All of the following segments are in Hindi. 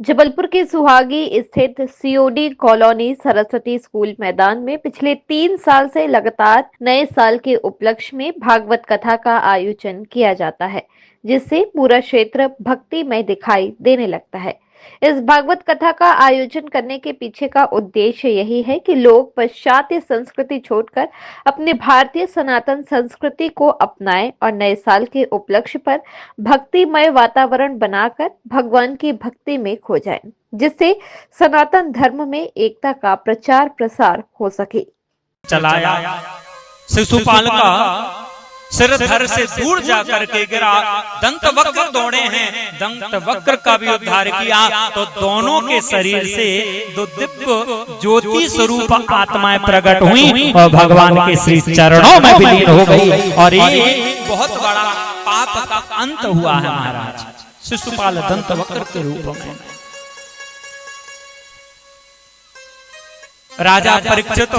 जबलपुर के सुहागी स्थित सीओडी कॉलोनी सरस्वती स्कूल मैदान में पिछले 3 साल से लगातार नए साल के उपलक्ष्य में भागवत कथा का आयोजन किया जाता है, जिससे पूरा क्षेत्र भक्तिमय दिखाई देने लगता है। इस भागवत कथा का आयोजन करने के पीछे का उद्देश्य यही है कि लोग पाश्चात्य संस्कृति छोड़कर अपने भारतीय सनातन संस्कृति को अपनाएं और नए साल के उपलक्ष्य पर भक्तिमय वातावरण बनाकर भगवान की भक्ति में खो जाएं, जिससे सनातन धर्म में एकता का प्रचार प्रसार हो सके। चलाया शिशुपाल का सिर धड़ से दूर जाकर के गिरा, दंत वक्र दौड़े हैं, दंत वक्र का भी उद्धार किया, तो दोनों के शरीर से दो दिव्य ज्योति स्वरूप आत्माएं प्रकट हुई और भगवान के श्री चरणों में विलीन हो गई। और ये बहुत बड़ा पाप का अंत हुआ है महाराज। शिशुपाल दंत वक्र के रूप में राजा परीक्षित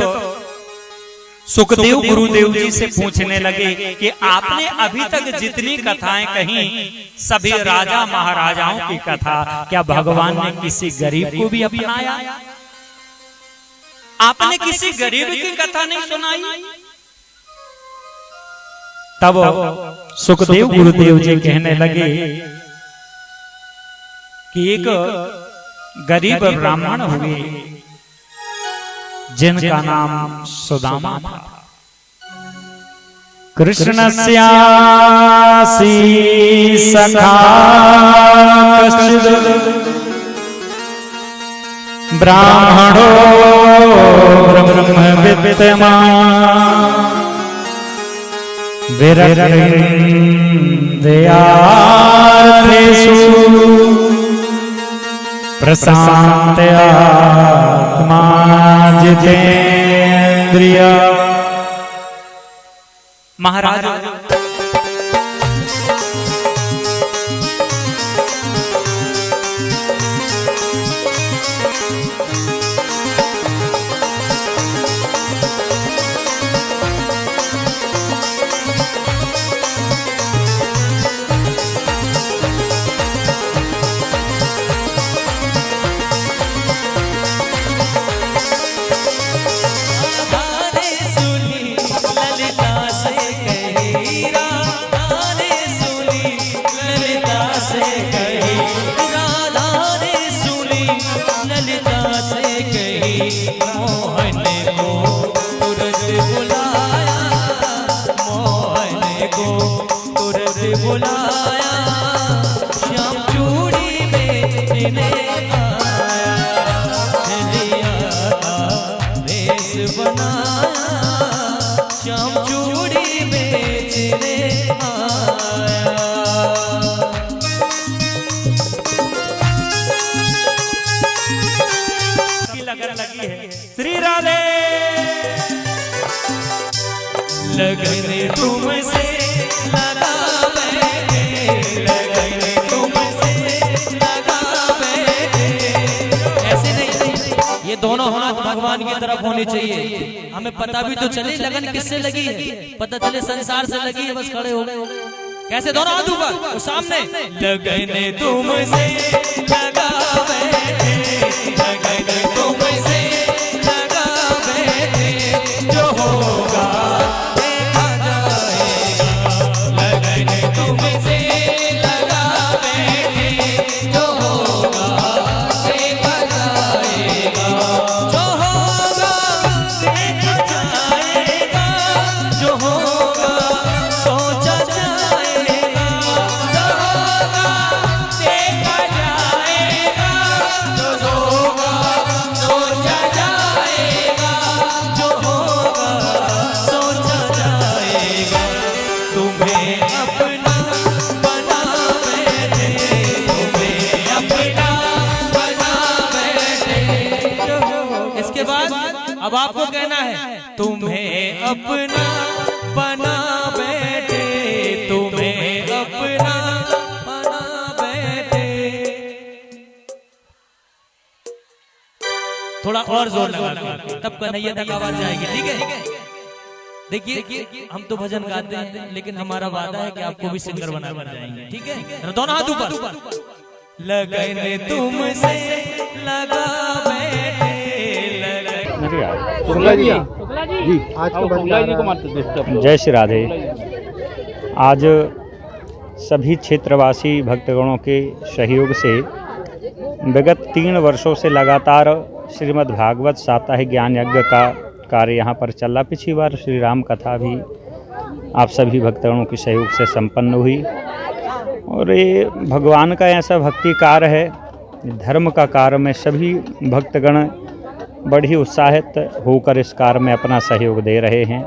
सुखदेव गुरुदेव जी से पूछने लगे कि आपने अभी तक जितनी कथाएं कही सभी राजा महाराजाओं की कथा, क्या भगवान ने किसी गरीब को भी अपनाया? आपने किसी गरीब की कथा नहीं सुनाई? तब सुखदेव गुरुदेव जी कहने लगे कि एक गरीब ब्राह्मण हुए जिनका नाम सुदामा था। कृष्णस्यासी सखा ब्राह्मणो ब्रह्मविद्मा विरक्तिर्दयार्थेषु प्रशांत आत्मा जितेंद्रिय। महाराज श्री राधे लगने तुमसे लगा बैठे, लगने तुमसे लगा बैठे। ऐसे नहीं, ये दोनों हाथ भगवान की तरफ होने चाहिए। हमें पता भी तो चले लगन किससे लगी है, पता चले संसार से लगी है, बस खड़े हो गए। कैसे दोनों हाथ ऊपर और सामने। लगने तुमसे लगा बैठे, लगने तुमसे लगा बैठे, जो होगा देखा जाएगा। लगने तुमसे लगा बैठे, जो होगा देखा जाएगा। जो होगा देखा जाएगा, जो होगा सोचा जाएगा। जो होगा देखा जाएगा, जो होगा सोचा जाएगा। जो होगा सोचा जाएगा। तुम्हें अपना बना बैठे, तुम्हें अपना बना बैठे। इसके बाद अब आपको कहना है तुम्हें अपना बना बैठे, तुम्हें अपना बना बैठे। थोड़ा और जोर लगा तब कन्हैया तक आवाज जाएगी, ठीक है? देखिए हम तो भजन गाते हैं, लेकिन हमारा वादा है कि आपको भी सिंगर बना कर जाएंगे, ठीक है? दोनों हाथ ऊपर। लगन तुमसे लगा बैठे शुक्ला जी आज को बंदा जय श्री राधे। आज सभी क्षेत्रवासी भक्तगणों के सहयोग से विगत 3 वर्षों से लगातार श्रीमद् भागवत साप्ताहिक ज्ञान यज्ञ का कार्य यहाँ पर चल रहा। पिछली बार श्री राम कथा भी आप सभी भक्तगणों के सहयोग से संपन्न हुई और ये भगवान का ऐसा भक्ति कार्य है, धर्म का कार्य में सभी भक्तगण बड़ी उत्साहित होकर इस कार्य में अपना सहयोग दे रहे हैं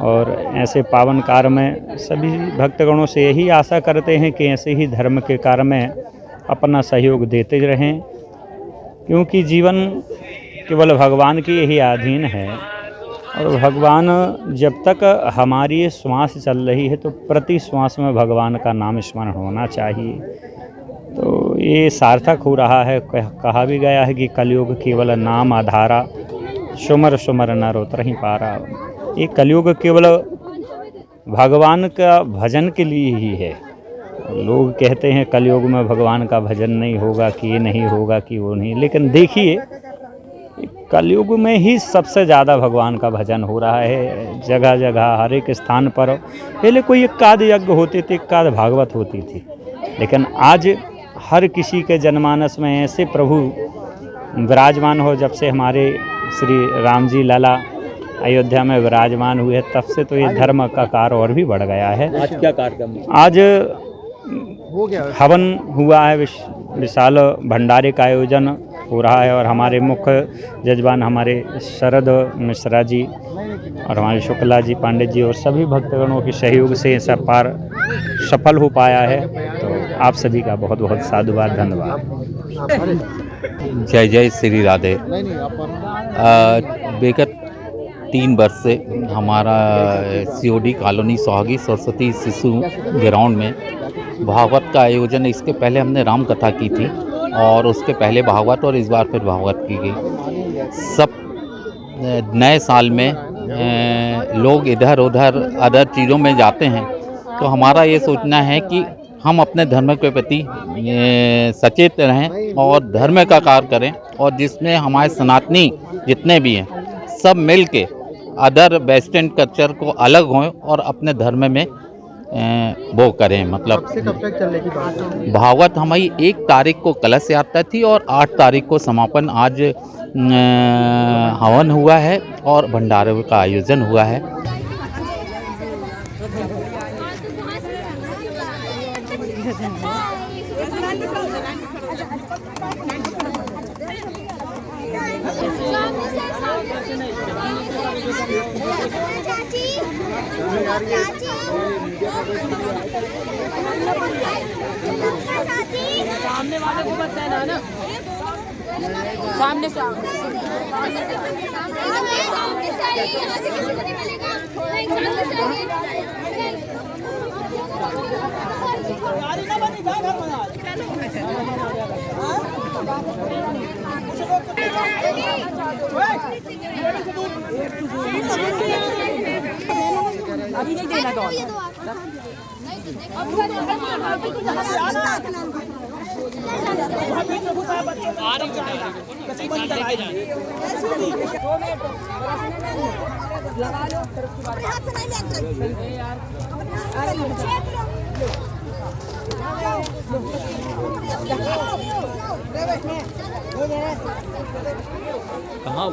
और ऐसे पावन कार्य में सभी भक्तगणों से यही आशा करते हैं कि ऐसे ही धर्म के कार्य में अपना सहयोग देते रहें, क्योंकि जीवन केवल भगवान की यही अधीन है और भगवान जब तक हमारी श्वास चल रही है तो प्रति श्वास में भगवान का नाम स्मरण होना चाहिए। तो ये सार्थक हो रहा है। कहा भी गया है कि कलयुग केवल नाम आधारा, सुमर सुमर नर उतर ही पारा। ये कलयुग केवल भगवान का भजन के लिए ही है। लोग कहते हैं कलयुग में भगवान का भजन नहीं होगा, कि ये नहीं होगा, कि वो नहीं, लेकिन देखिए कलयुग में ही सबसे ज़्यादा भगवान का भजन हो रहा है। जगह जगह हर एक स्थान पर पहले कोई एकाध यज्ञ होते थे, एकाध भागवत होती थी, लेकिन आज हर किसी के जनमानस में ऐसे प्रभु विराजमान हो। जब से हमारे श्री राम जी लाला अयोध्या में विराजमान हुए तब से तो ये धर्म का कार्य और भी बढ़ गया है। आज क्या कार्यक्रम आज हो गया? हवन हुआ है, विशाल भंडारे का आयोजन हो रहा है और हमारे मुख्य जजमान हमारे शरद मिश्रा जी और हमारे शुक्ला जी, पांडे जी और सभी भक्तगणों के सहयोग से सब पार सफल हो पाया है। तो आप सभी का बहुत बहुत साधुवाद, धन्यवाद। जय जय श्री राधे। विगत 3 वर्ष से हमारा COD colony Sohagi Saraswati Shishu ground में भागवत का आयोजन, इसके पहले हमने राम कथा की थी और उसके पहले भागवत और इस बार फिर भागवत की गई। सब नए साल में लोग इधर उधर अदर चीज़ों में जाते हैं, तो हमारा ये सोचना है कि हम अपने धर्म के प्रति सचेत रहें और धर्म का कार्य करें और जिसमें हमारे सनातनी जितने भी हैं सब मिल के अदर वेस्टर्न कल्चर को अलग हों और अपने धर्म में वो करें। मतलब कब तक चलने की बात है? भागवत हमारी 1 तारीख को कलश यात्रा थी और 8 तारीख को समापन। आज हवन हुआ है और भंडारे का आयोजन हुआ है। सामने वाले को बताना ना, सामने से अभी नहीं देना तो कहाँ